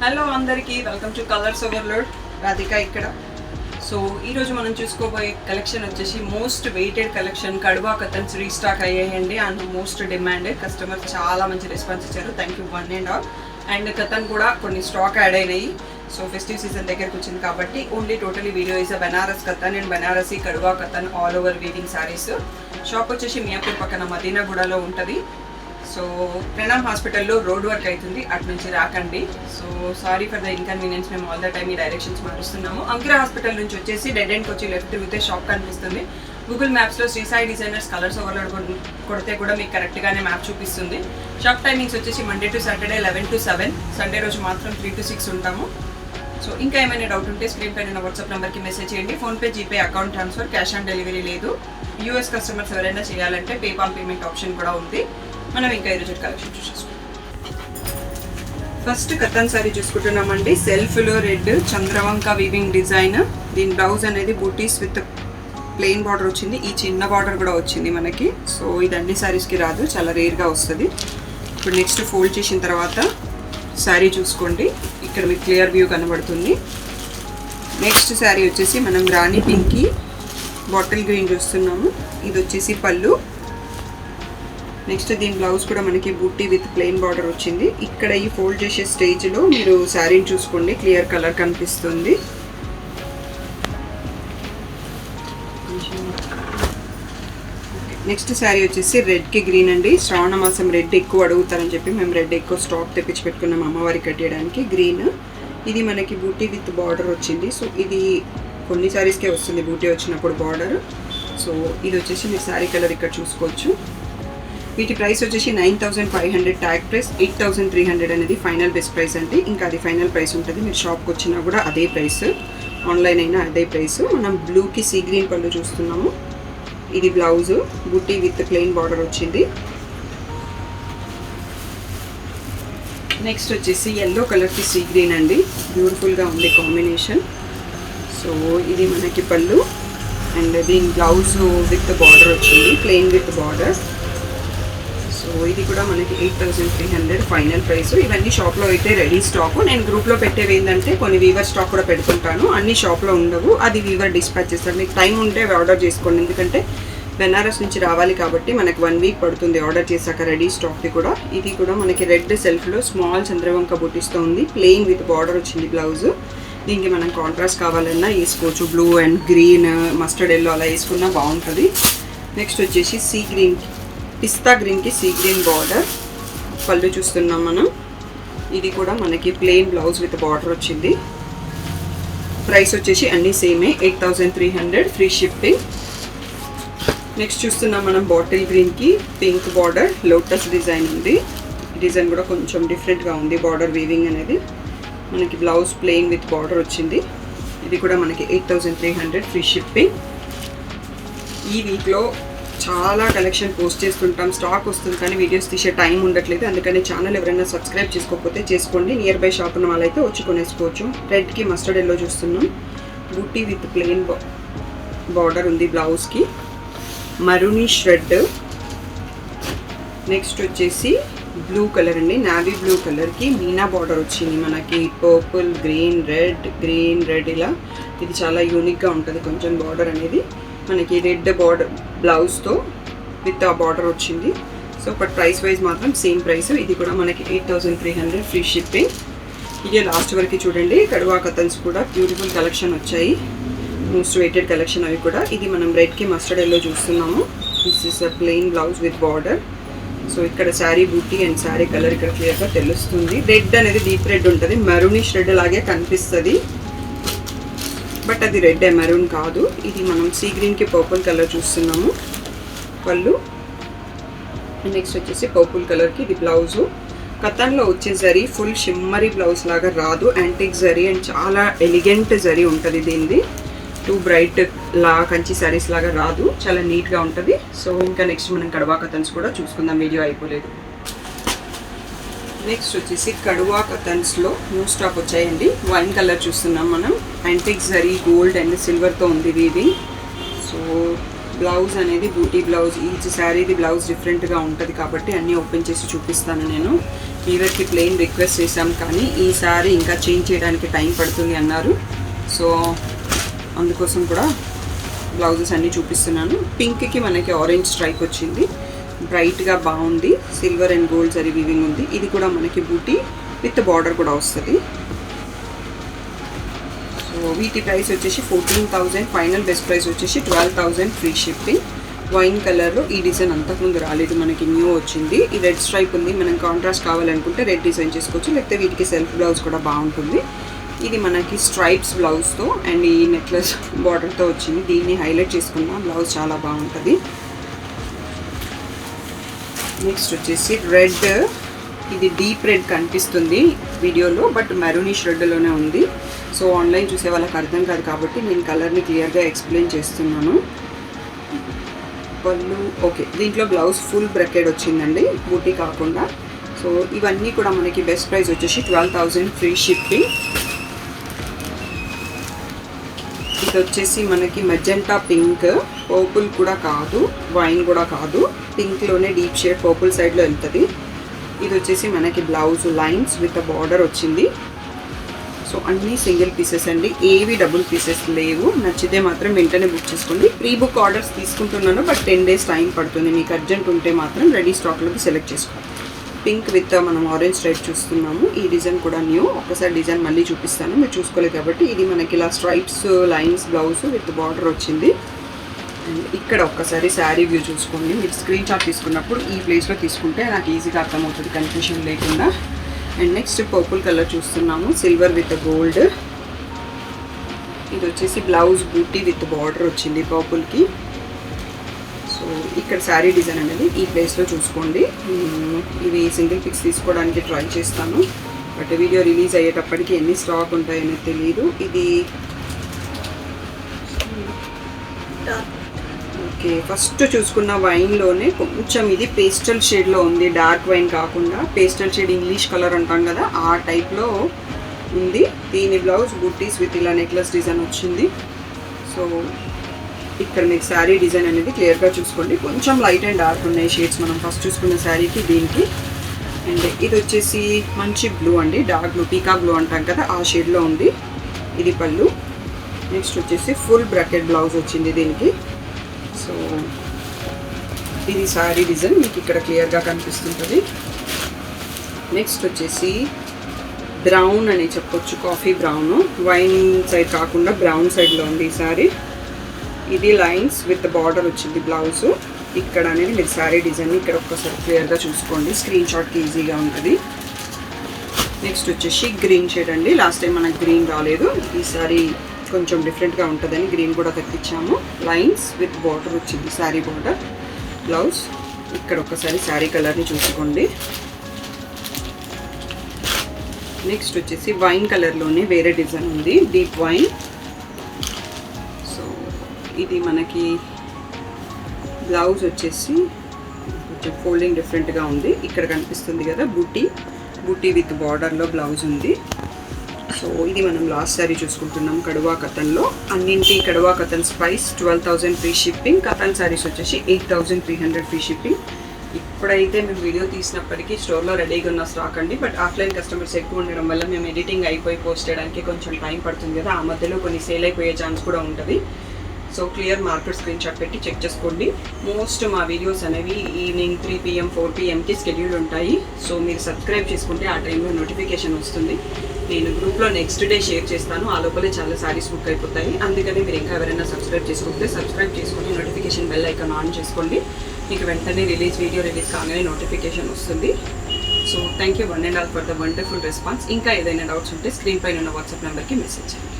Hello అందరికీ welcome to Colors Overload. Radhika ఇక్కడ. So ఈరోజు మనం చూసుకోబోయే కలెక్షన్ వచ్చేసి most waited collection kadwa katans restock అయ్యాయండి. And most demanded. కస్టమర్ చాలా మంచి రెస్పాన్స్ ఇచ్చారు. Thank you one and all. And katan కూడా కొన్ని స్టాక్ యాడ్ అయినాయి. సో ఫెస్టివ్ సీజన్ దగ్గరకు వచ్చింది కాబట్టి only totally video is Banaras katan and Banarasi kadwa katan all over weaving saris. Shop వచ్చేసి మియాపూర్ పక్కన మదీనాగూడలో ఉంటుంది. సో ప్రణామ్ హాస్పిటల్లో రోడ్ వర్క్ అవుతుంది, అటు నుంచి రాకండి. So sorry for the inconvenience, మేము ఆల్ ద టైమ్ ఈ డైరెక్షన్స్ మారుస్తున్నాము. అంకిరా హాస్పిటల్ నుంచి వచ్చేసి డెడ్ ఎండ్కి వచ్చి లెఫ్ట్ తిరిగితే షాప్ కనిపిస్తుంది. గూగుల్ మ్యాప్స్లో Sri Sai designers Colors Overload కొడితే కూడా మీకు కరెక్ట్గానే మ్యాప్ చూపిస్తుంది. షాప్ టైమింగ్స్ వచ్చేసి Monday to Saturday 11 to 7, Sunday రోజు మాత్రం 3 to 6 ఉంటాము. సో ఇంకా ఏమైనా డౌట్ ఉంటే స్క్రీన్ పైన వాట్సాప్ నెంబర్కి మెసేజ్ చేయండి. PhonePe, GPay, account transfer, cash on delivery లేదు. యూఎస్ కస్టమర్స్ ఎవరైనా చేయాలంటే పేపాల్ పేమెంట్ ఆప్షన్ కూడా ఉంది. మనం ఇంకా ఈరోజు కలెక్షన్ చూసేసుకుంటాం. ఫస్ట్ కతన్ సారీ చూసుకుంటున్నామండి. సెల్ఫ్లో రెడ్ చంద్రవంక వీవింగ్ డిజైన్. దీని బ్లౌజ్ అనేది బూటీస్ విత్ ప్లెయిన్ బార్డర్ వచ్చింది. ఈ చిన్న బార్డర్ కూడా వచ్చింది మనకి. సో ఇది అన్ని సారీస్కి రాదు, చాలా రేర్గా వస్తుంది. ఇప్పుడు నెక్స్ట్ ఫోల్డ్ చేసిన తర్వాత శారీ చూసుకోండి, ఇక్కడ మీకు క్లియర్ వ్యూ కనబడుతుంది. నెక్స్ట్ శారీ వచ్చేసి మనం రాణి పింక్కి బాటిల్ గ్రీన్ చూస్తున్నాము. ఇది వచ్చేసి పళ్ళు. నెక్స్ట్ దీని బ్లౌజ్ కూడా మనకి బూటీ విత్ ప్లెయిన్ బార్డర్ వచ్చింది. ఇక్కడ ఈ ఫోల్డ్ చేసే స్టేజ్లో మీరు శారీని చూసుకోండి, క్లియర్ కలర్ కనిపిస్తుంది. నెక్స్ట్ శారీ వచ్చేసి రెడ్కి గ్రీన్ అండి. శ్రావణ మాసం రెడ్ ఎక్కువ అడుగుతారని చెప్పి మేము రెడ్ ఎక్కువ స్టాక్ తెప్పించి పెట్టుకున్నాం అమ్మవారికి కట్టేయడానికి. గ్రీన్ ఇది మనకి బూటీ విత్ బార్డర్ వచ్చింది. సో ఇది కొన్ని శారీస్కే వస్తుంది బూటీ వచ్చినప్పుడు బార్డర్. సో ఇది వచ్చేసి మీరు శారీ కలర్ ఇక్కడ చూసుకోవచ్చు. వీటి ప్రైస్ వచ్చేసి 9,500 ట్యాగ్ ప్రైస్, 8,300 అనేది ఫైనల్ బెస్ట్ ప్రైస్ అండి. ఇంకా అది ఫైనల్ ప్రైస్ ఉంటుంది. మీరు షాప్కి వచ్చినా కూడా అదే ప్రైస్, ఆన్లైన్ అయినా అదే ప్రైస్. మనం బ్లూకి సీ గ్రీన్ పళ్ళు చూస్తున్నాము. ఇది బ్లౌజ్ బుట్టి విత్ ప్లెయిన్ బార్డర్ వచ్చింది. నెక్స్ట్ వచ్చేసి ఎల్లో కలర్కి సీ గ్రీన్ అండి. బ్యూటిఫుల్గా ఉంది కాంబినేషన్. సో ఇది మనకి పళ్ళు అండ్ దీని బ్లౌజ్ విత్ బార్డర్ వచ్చింది, ప్లెయిన్ విత్ బార్డర్. సో ఇది కూడా మనకి 8,300 ఫైనల్ ప్రైస్. ఇవన్నీ షాప్లో అయితే రెడీ స్టాక్. నేను గ్రూప్లో పెట్టేవి ఏంటంటే కొన్ని వీవర్ స్టాక్ కూడా పెడుతుంటాను. అన్ని షాప్లో ఉండవు, అది వీవర్ డిస్పాచ్ చేస్తారు. మీకు టైం ఉంటే ఆర్డర్ చేసుకోండి, ఎందుకంటే బెనారస్ నుంచి రావాలి కాబట్టి మనకి 1 week పడుతుంది ఆర్డర్ చేశాక రెడీ స్టాక్ది కూడా. ఇది కూడా మనకి రెడ్ సెల్ఫ్లో స్మాల్ చంద్రవంక బుట్టిస్తూ ఉంది, ప్లెయిన్ విత్ బార్డర్ వచ్చింది బ్లౌజ్. దీనికి మనం కాంట్రాస్ట్ కావాలన్నా వేసుకోవచ్చు, blue and green, mustard yellow అలా వేసుకున్నా బాగుంటుంది. నెక్స్ట్ వచ్చేసి సీ గ్రీన్, పిస్తా గ్రీన్కి సీ గ్రీన్ బార్డర్ పళ్ళు చూస్తున్నాం మనం. ఇది కూడా మనకి ప్లెయిన్ బ్లౌజ్ విత్ బార్డర్ వచ్చింది. ప్రైస్ వచ్చేసి అన్నీ సేమే, 8,300 ఫ్రీ షిప్పింగ్. నెక్స్ట్ చూస్తున్నాం మనం బాటిల్ గ్రీన్కి పింక్ బార్డర్, లోటస్ డిజైన్ ఉంది. డిజైన్ కూడా కొంచెం డిఫరెంట్గా ఉంది బార్డర్ వీవింగ్ అనేది. మనకి బ్లౌజ్ ప్లెయిన్ విత్ బార్డర్ వచ్చింది. ఇది కూడా మనకి 8,300 ఫ్రీ షిప్పింగ్. ఈ వీక్లో చాలా కలెక్షన్ పోస్ట్ చేస్తుంటాం, స్టాక్ వస్తుంది కానీ వీడియోస్ తీసే టైం ఉండట్లేదు. అందుకని ఛానల్ ఎవరైనా సబ్స్క్రైబ్ చేసుకోకపోతే చేసుకోండి. నియర్ బై షాప్ ఉన్న వాళ్ళైతే వచ్చి కొనేసుకోవచ్చు. రెడ్కి మస్టర్డ్ ఎల్లో చూస్తున్నాం, బూటీ విత్ ప్లెయిన్ బార్డర్ ఉంది బ్లౌజ్కి, మరూనిష్ రెడ్. నెక్స్ట్ వచ్చేసి బ్లూ కలర్ అండి, నావీ బ్లూ కలర్కి మీనా బార్డర్ వచ్చింది మనకి. పర్పుల్, గ్రీన్, రెడ్ ఇలా. ఇది చాలా యూనిక్గా ఉంటుంది కొంచెం బార్డర్ అనేది. మనకి రెడ్ బార్డర్ బ్లౌజ్తో విత్ ఆ బార్డర్ వచ్చింది. సో బట్ ప్రైస్ వైజ్ మాత్రం సేమ్ ప్రైస్. ఇది కూడా మనకి 8,300 ఫ్రీ షిప్పింగ్. ఇదే లాస్ట్ వరకు చూడండి. కడువా కతన్స్ కూడా బ్యూటిఫుల్ కలెక్షన్ వచ్చాయి, మోస్ట్ వెయిటెడ్ కలెక్షన్ అవి కూడా. ఇది మనం రెడ్కి మస్టర్డ్ ఎల్లో చూస్తున్నాము. This is a plain blouse with border. So ఇక్కడ శారీ బూటీ అండ్ శారీ కలర్ ఇక్కడ క్లియర్గా తెలుస్తుంది. రెడ్ అనేది డీప్ రెడ్ ఉంటుంది, మెరూనిష్ రెడ్ లాగే కనిపిస్తుంది, బట్ అది రెడ్ మెరూన్ కాదు. ఇది మనం సీ గ్రీన్కి పర్పుల్ కలర్ చూస్తున్నాము పళ్ళు. నెక్స్ట్ వచ్చేసి పర్పుల్ కలర్కి ఇది బ్లౌజు. కతన్లో వచ్చే జరీ ఫుల్ షిమ్మరీ బ్లౌజ్ లాగా రాదు, యాంటిక్ జరీ అండ్ చాలా ఎలిగెంట్ జరీ ఉంటుంది దీనిది. టూ బ్రైట్ కంచి శారీస్ లాగా రాదు, చాలా నీట్గా ఉంటుంది. సో ఇంకా నెక్స్ట్ మనం కడవా కతన్స్ కూడా చూసుకుందాం, వీడియో అయిపోలేదు. నెక్స్ట్ వచ్చేసి కడువా కతన్స్లో న్యూ స్టాక్ వచ్చాయండి. వైన్ కలర్ చూస్తున్నాం మనం, యాంటిక్ జరీ గోల్డ్ అండ్ సిల్వర్తో ఉంది ఇది. సో బ్లౌజ్ అనేది బూటీ బ్లౌజ్, ఈచ్ శారీది బ్లౌజ్ డిఫరెంట్గా ఉంటుంది కాబట్టి అన్నీ ఓపెన్ చేసి చూపిస్తాను నేను. వీవర్కి ప్లెయిన్ రిక్వెస్ట్ చేశాం కానీ ఈ శారీ ఇంకా చేంజ్ చేయడానికి టైం పడుతుంది అన్నారు. సో అందుకోసం కూడా బ్లౌజెస్ అన్నీ చూపిస్తున్నాను. పింక్కి మనకి ఆరెంజ్ స్ట్రైక్ వచ్చింది, బ్రైట్గా బాగుంది. Silver and gold zari weaving ఉంది. ఇది కూడా మనకి బూటీ విత్ బార్డర్ కూడా వస్తుంది. సో వీటి ప్రైస్ వచ్చేసి 14,000, ఫైనల్ బెస్ట్ ప్రైస్ వచ్చేసి 12,000 ఫ్రీ షిప్పింగ్. వైన్ కలర్లో ఈ డిజైన్ అంతకుముందు రాలేదు, మనకి న్యూ వచ్చింది. ఈ రెడ్ స్ట్రైప్ ఉంది, మనం కాంట్రాస్ట్ కావాలనుకుంటే రెడ్ డిజైన్ చేసుకోవచ్చు, లేకపోతే వీటికి సెల్ఫ్ బ్లౌజ్ కూడా బాగుంటుంది. ఇది మనకి స్ట్రైప్స్ బ్లౌజ్తో అండ్ ఈ నెక్లెస్ బార్డర్తో వచ్చింది. దీన్ని హైలైట్ చేసుకున్న బ్లౌజ్ చాలా బాగుంటుంది. నెక్స్ట్ వచ్చేసి రెడ్, ఇది డీప్ రెడ్ కనిపిస్తుంది వీడియోలో, బట్ మెరూనిష్ రెడ్లోనే ఉంది. సో ఆన్లైన్ చూసే వాళ్ళకి అర్థం కాదు కాబట్టి నేను కలర్ని క్లియర్గా ఎక్స్ప్లెయిన్ చేస్తున్నాను. పళ్ళు ఓకే, దీంట్లో బ్లౌజ్ ఫుల్ బ్రకెడ్ వచ్చిందండి, బూటీ కాకుండా. సో ఇవన్నీ కూడా మనకి బెస్ట్ ప్రైస్ వచ్చేసి 12,000 ఫ్రీ షిప్పింగ్. ఇది వచ్చేసి మనకి మెజెంటా పింక్, పర్పుల్ కూడా కాదు, వైన్ కూడా కాదు, పింక్లోనే డీప్ షేడ్ పర్పుల్ సైడ్లో వెళ్తుంది. ఇది వచ్చేసి మనకి బ్లౌజ్ లైన్స్ విత్ బార్డర్ వచ్చింది. సో అన్నీ సింగిల్ పీసెస్ అండి, ఏవి డబుల్ పీసెస్ లేవు. నచ్చితే మాత్రం వెంటనే బుక్ చేసుకోండి. ప్రీ బుక్ ఆర్డర్స్ తీసుకుంటున్నాను, బట్ 10 days టైం పడుతుంది. మీకు అర్జెంట్ ఉంటే మాత్రం రెడీ స్టాక్లోకి సెలెక్ట్ చేసుకోండి. పింక్ విత్ మనం ఆరెంజ్ స్ట్రైప్ చూస్తున్నాము. ఈ డిజైన్ కూడా న్యూ, ఒకసారి డిజైన్ మళ్ళీ చూపిస్తాను, మీరు చూసుకోలేదు కాబట్టి. ఇది మనకి ఇలా stripes lines blouse with border వచ్చింది. అండ్ ఇక్కడ ఒక్కసారి శారీ వ్యూ చూసుకోండి. మీరు స్క్రీన్ షాట్ తీసుకున్నప్పుడు ఈ ప్లేస్లో తీసుకుంటే నాకు ఈజీగా అర్థమవుతుంది, కన్ఫ్యూషన్ లేకుండా. అండ్ నెక్స్ట్ పర్పుల్ కలర్ చూస్తున్నాము, సిల్వర్ విత్ గోల్డ్. ఇది వచ్చేసి బ్లౌజ్ బూటీ విత్ బార్డర్ వచ్చింది పర్పుల్కి. సో ఇక్కడ శారీ డిజైన్ అనేది ఈ ప్లేస్లో చూసుకోండి. ఇవి సింగిల్ పిక్స్ తీసుకోవడానికి ట్రై చేస్తాను, బట్ వీడియో రిలీజ్ అయ్యేటప్పటికి ఎన్ని స్టాక్ ఉంటాయనేది తెలియదు. ఇది ఓకే, ఫస్ట్ చూసుకున్న వైన్లోనే కొంచెం ఇది పేస్టల్ షేడ్లో ఉంది, డార్క్ వైన్ కాకుండా పేస్టల్ షేడ్, ఇంగ్లీష్ కలర్ అంటాం కదా ఆ టైప్లో ఉంది. దీని బ్లౌజ్ బుట్టీస్ విత్ ఇలా నెక్లెస్ డిజైన్ వచ్చింది. సో ఇక్కడ మీకు శారీ డిజైన్ అనేది క్లియర్గా చూసుకోండి. కొంచెం లైట్ అండ్ డార్క్ ఉన్నాయి షేడ్స్ మనం ఫస్ట్ చూసుకున్న శారీకి దీనికి. అండ్ ఇది వచ్చేసి మంచి బ్లూ అండి, డార్క్ బ్లూ, పీకా బ్లూ అంటాం కదా ఆ షేడ్లో ఉంది. ఇది పళ్ళు. నెక్స్ట్ వచ్చేసి ఫుల్ బ్రాకెట్ బ్లౌజ్ వచ్చింది దీనికి. సో ఇది శారీ డిజైన్ మీకు ఇక్కడ క్లియర్గా కనిపిస్తుంటుంది. నెక్స్ట్ వచ్చేసి బ్రౌన్ అని చెప్పొచ్చు, కాఫీ బ్రౌన్, వైన్ సైడ్ కాకుండా బ్రౌన్ సైడ్లో ఉంది ఈ శారీ. ఇది లైన్స్ విత్ బార్డర్ వచ్చింది బ్లౌజ్. ఇక్కడ అనేది మీరు శారీ డిజైన్ ఇక్కడ ఒక్కసారి క్లియర్గా చూసుకోండి, స్క్రీన్ షాట్కి ఈజీగా ఉంటుంది. నెక్స్ట్ వచ్చేసి గ్రీన్ షేడ్ అండి, లాస్ట్ టైం మనకు గ్రీన్ రాలేదు, ఈసారి కొంచెం డిఫరెంట్గా ఉంటుందని గ్రీన్ కూడా తెప్పించాము. లైన్స్ విత్ బార్డర్ వచ్చింది శారీ బార్డర్. బ్లౌజ్ ఇక్కడ ఒక్కసారి శారీ కలర్ని చూసుకోండి. నెక్స్ట్ వచ్చేసి వైన్ కలర్లోనే వేరే డిజైన్ ఉంది, డీప్ వైన్. సో ఇది మనకి బ్లౌజ్ వచ్చేసి కొంచెం ఫోల్డింగ్ డిఫరెంట్గా ఉంది. ఇక్కడ కనిపిస్తుంది కదా బూటీ విత్ బార్డర్లో బ్లౌజ్ ఉంది. సో ఇది మనం లాస్ట్ సారీ చూసుకుంటున్నాం కడువా కథన్లో. అన్నింటి కడువా కథన్ ప్రైస్ 12,000 ఫ్రీ షిప్పింగ్. కథన్ సారీస్ వచ్చేసి 8,300 ఫ్రీ షిప్పింగ్. ఇప్పుడైతే మేము వీడియో తీసినప్పటికీ స్టోర్లో రెడీగా ఉన్న స్టాక్ అండి, బట్ ఆఫ్లైన్ కస్టమర్స్ ఎక్కువ ఉండడం వల్ల మేము ఎడిటింగ్ అయిపోయి పోస్ట్ చేయడానికి కొంచెం టైం పడుతుంది కదా, ఆ మధ్యలో కొన్ని సేల్ అయిపోయే ఛాన్స్ కూడా ఉంటుంది. So clear market screen shot పెట్టి చెక్ చేసుకోండి. మోస్ట్ మా వీడియోస్ అనేవి ఈవినింగ్ 3 PM 4 PMకి స్కెడ్యూల్ ఉంటాయి. సో మీరు సబ్స్క్రైబ్ చేసుకుంటే ఆ టైంలో నోటిఫికేషన్ వస్తుంది. నేను గ్రూప్లో నెక్స్ట్ డే షేర్ చేస్తాను, ఆ లోపలే చాలా సారీస్ బుక్ అయిపోతాయి. అందుకని మీరు ఇంకా ఎవరైనా సబ్స్క్రైబ్ చేసుకుంటే సబ్స్క్రైబ్ చేసుకొని నోటిఫికేషన్ బెల్ ఐకాన్ ఆన్ చేసుకోండి. మీకు వెంటనే వీడియో రిలీజ్ కాగానే నోటిఫికేషన్ వస్తుంది. So thank you one and all for the wonderful response. ఇంకా ఏదైనా డౌట్స్ ఉంటే స్క్రీన్ పైన ఉన్న వాట్సాప్ నెంబర్కి మెసేజ్ చేయండి.